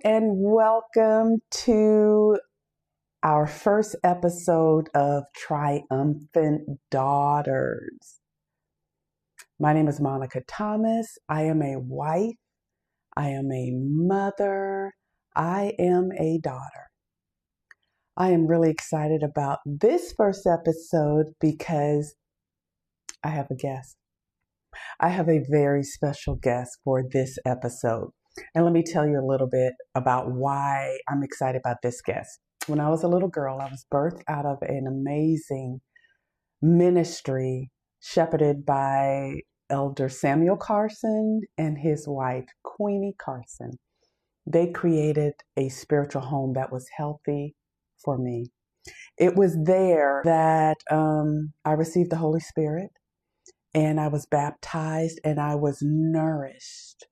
and welcome to our first episode of Triumphant Daughters. My name is Monica Thomas. I am a wife. I am a mother. I am a daughter. I am really excited about this first episode because I have a guest. I have a very special guest for this episode. And let me tell you a little bit about why I'm excited about this guest. When I was a little girl, I was birthed out of an amazing ministry shepherded by Elder Samuel Carson and his wife, Queenie Carson. They created a spiritual home that was healthy for me. It was there that I received the Holy Spirit, and I was baptized, and I was nourished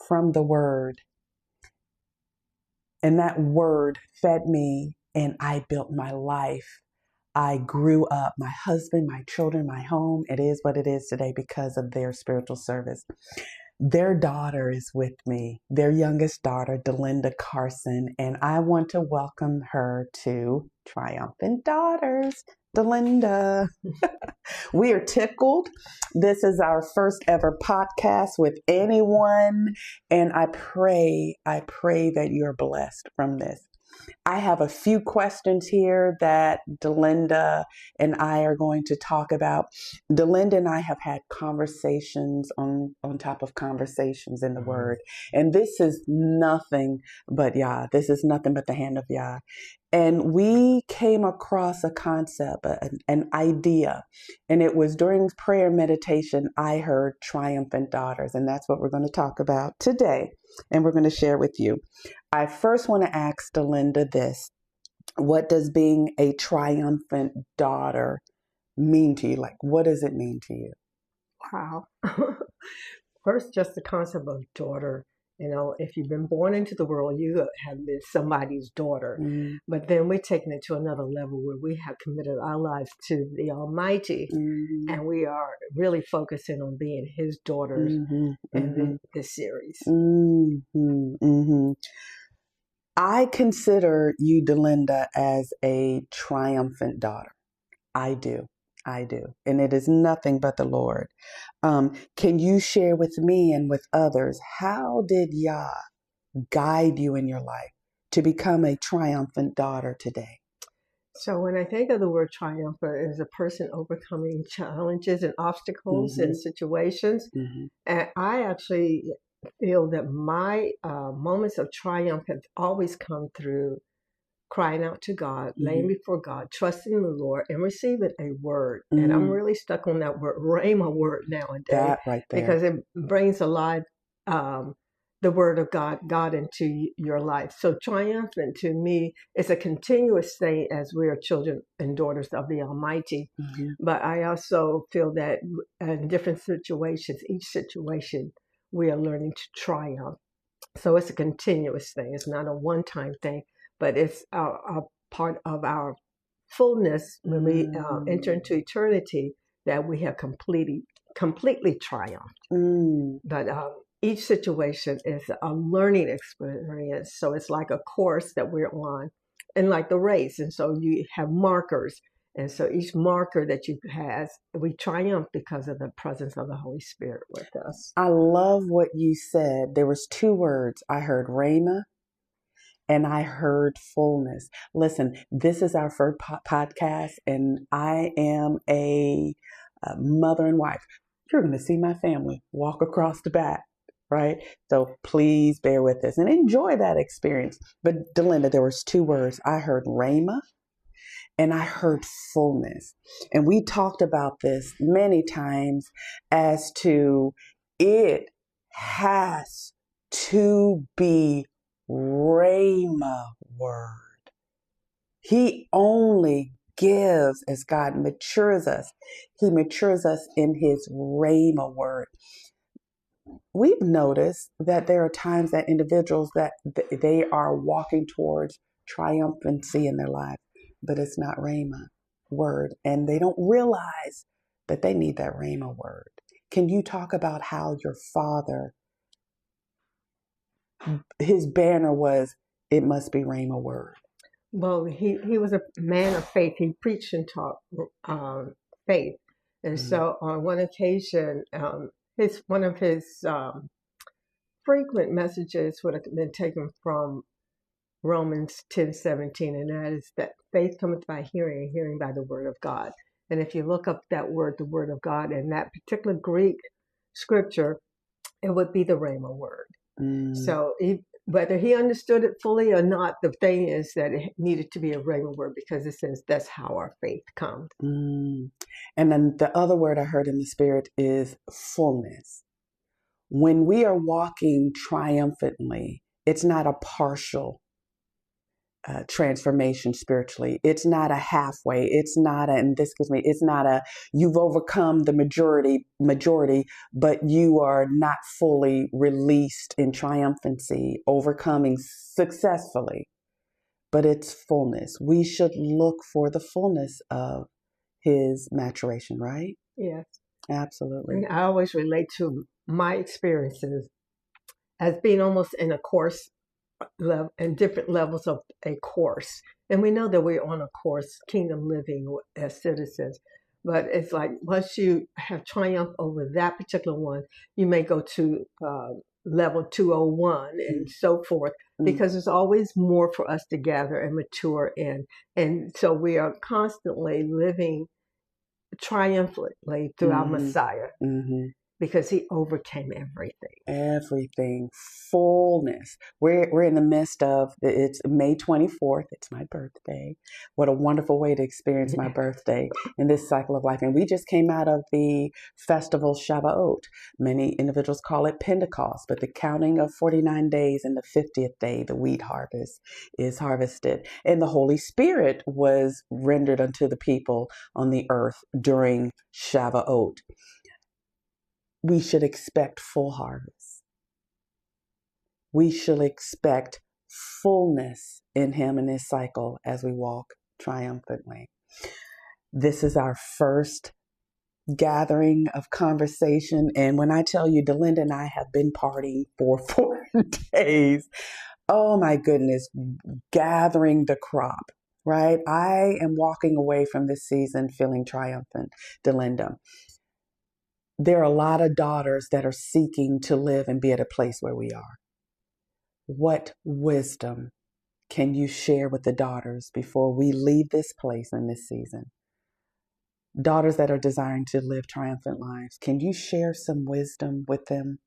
from the Word. And that Word fed me, and I built my life. I grew up, my husband, my children, my home. It is what it is today because of their spiritual service. Their daughter is with me, their youngest daughter, Delinda Carson, and I want to welcome her to Triumphant Daughters. Delinda. We are tickled. This is our first ever podcast with anyone, and I pray that you're blessed from this. I have a few questions here that Delinda and I are going to talk about. Delinda and I have had conversations on top of conversations in the Word. And this is nothing but Yah. This is nothing but the hand of Yah. And we came across a concept, an idea. And it was during prayer meditation, I heard Triumphant Daughters. And that's what we're going to talk about today. And we're going to share with you. I first want to ask Delinda this. What does being a triumphant daughter mean to you? Like, what does it mean to you? Wow. First, just the concept of daughter. You know, if you've been born into the world, you have been somebody's daughter. But then we're taking it to another level where we have committed our lives to the Almighty. And we are really focusing on being His daughters in this series. I consider you, Delinda, as a triumphant daughter. I do. And it is nothing but the Lord. Can you share with me and with others, how did Yah guide you in your life to become a triumphant daughter today? So when I think of the word triumphant, as a person overcoming challenges and obstacles and situations, and I actually feel that my moments of triumph have always come through crying out to God, laying before God, trusting the Lord, and receiving a word. And I'm really stuck on that word, rhema word nowadays. That right there. Because it brings alive the word of God into your life. So triumphant to me is a continuous thing as we are children and daughters of the Almighty. But I also feel that in different situations, each situation, we are learning to triumph. So it's a continuous thing. It's not a one-time thing, but it's a part of our fullness when we enter into eternity, that we have completely triumphed. But each situation is a learning experience. So it's like a course that we're on, and like the race. And so you have markers. And so each marker that you have, we triumph because of the presence of the Holy Spirit with us. I love what you said. There was two words. I heard rhema and I heard fullness. Listen, this is our first podcast, and I am a mother and wife. You're going to see my family walk across the back, right? So please bear with us and enjoy that experience. But Delinda, there was two words. I heard rhema and I heard fullness. And we talked about this many times as to it has to be rhema word. He only gives as God matures us. He matures us in His rhema word. We've noticed that there are times that individuals that they are walking towards triumphancy in their life, but it's not rhema word, and they don't realize that they need that rhema word. Can you talk about how your father his banner was, it must be Rhema word. Well, he was a man of faith. He preached and taught faith. And so on one occasion, one of his frequent messages would have been taken from Romans 10:17, and that is that faith cometh by hearing, and hearing by the word of God. And if you look up that word, the word of God, in that particular Greek scripture, it would be the Rhema word. So whether he understood it fully or not, the thing is that it needed to be a Rhema word, because it says that's how our faith comes. And then the other word I heard in the spirit is fullness. When we are walking triumphantly, it's not a partial transformation spiritually. It's not a halfway. It's not it's not a, you've overcome the majority, but you are not fully released in triumphancy, overcoming successfully, but it's fullness. We should look for the fullness of his maturation, right? Yes. Absolutely. And I always relate to my experiences as being almost in a course level, and different levels of a course. And we know that we're on a course, kingdom living as citizens. But it's like once you have triumphed over that particular one, you may go to level 201 and so forth, because there's always more for us to gather and mature in. And so we are constantly living triumphantly through our Messiah, because he overcame everything. Fullness. We're in the midst of, it's May 24th. It's my birthday. What a wonderful way to experience my birthday in this cycle of life. And we just came out of the festival Shavuot. Many individuals call it Pentecost, but the counting of 49 days, and the 50th day, the wheat harvest is harvested. And the Holy Spirit was rendered unto the people on the earth during Shavuot. We should expect full harvest. We should expect fullness in him in this cycle as we walk triumphantly. This is our first gathering of conversation. And when I tell you, Delinda and I have been partying for 4 days, oh my goodness, gathering the crop, right? I am walking away from this season feeling triumphant, Delinda. There are a lot of daughters that are seeking to live and be at a place where we are. What wisdom can you share with the daughters before we leave this place in this season? Daughters that are desiring to live triumphant lives, can you share some wisdom with them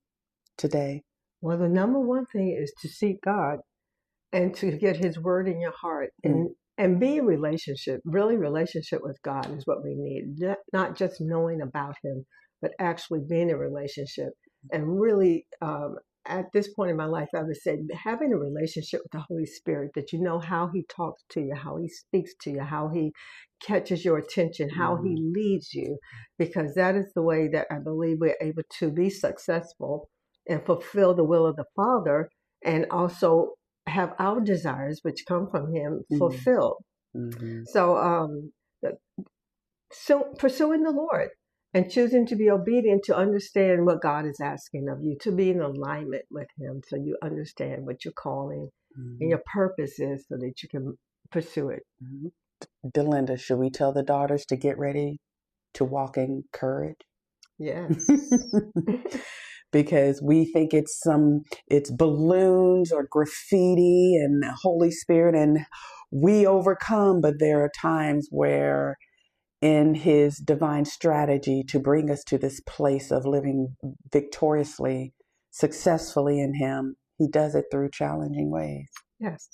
today? Well, the number one thing is to seek God and to get his word in your heart, and be in relationship. Really, relationship with God is what we need. Not just knowing about him, but actually being in a relationship. And really, at this point in my life, I would say having a relationship with the Holy Spirit, that you know how he talks to you, how he speaks to you, how he catches your attention, how he leads you, because that is the way that I believe we're able to be successful and fulfill the will of the Father, and also have our desires, which come from him, fulfilled. So pursuing the Lord and choosing to be obedient, to understand what God is asking of you, to be in alignment with him, so you understand what your calling and your purpose is, so that you can pursue it. Delinda, should we tell the daughters to get ready to walk in courage? Yes. Because we think it's balloons or graffiti and Holy Spirit, and we overcome, but there are times where in his divine strategy to bring us to this place of living victoriously, successfully in him, he does it through challenging ways. Yes.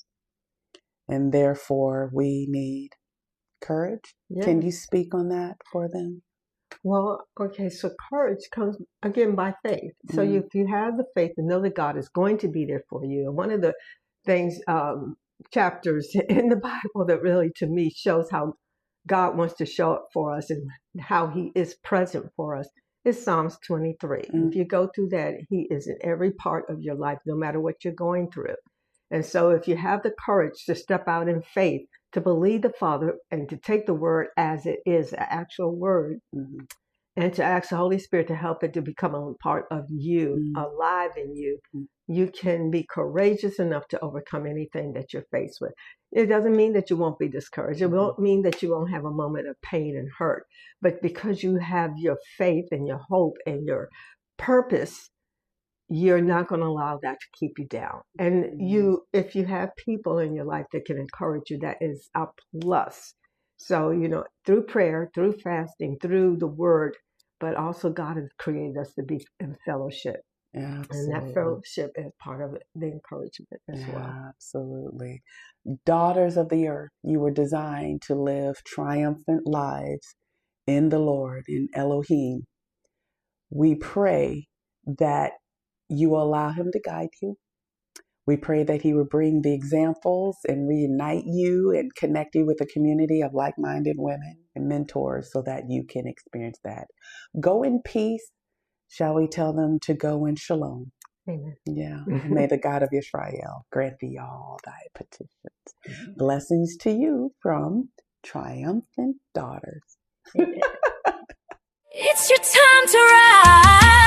And therefore we need courage. Yes. Can you speak on that for them? Well, okay, so courage comes, again, by faith. So if you have the faith and know that God is going to be there for you. And one of the things, chapters in the Bible that really, to me, shows how God wants to show up for us and how he is present for us is Psalms 23. If you go through that, he is in every part of your life, no matter what you're going through. And so if you have the courage to step out in faith, to believe the Father, and to take the word as it is, the actual word, and to ask the Holy Spirit to help it to become a part of you, alive in you, you can be courageous enough to overcome anything that you're faced with. It doesn't mean that you won't be discouraged. It won't mean that you won't have a moment of pain and hurt. But because you have your faith and your hope and your purpose, you're not going to allow that to keep you down. And if you have people in your life that can encourage you, that is a plus. So, through prayer, through fasting, through the word, but also God has created us to be in fellowship. Absolutely. And that fellowship is part of it, the encouragement as well. Absolutely. Daughters of the earth, you were designed to live triumphant lives in the Lord, in Elohim. We pray that you will allow him to guide you. We pray that he will bring the examples and reunite you and connect you with a community of like-minded women and mentors so that you can experience that. Go in peace. Shall we tell them to go in shalom? Amen. Yeah. May the God of Israel grant thee all thy petitions. Blessings to you from Triumphant Daughters. It's your time to rise.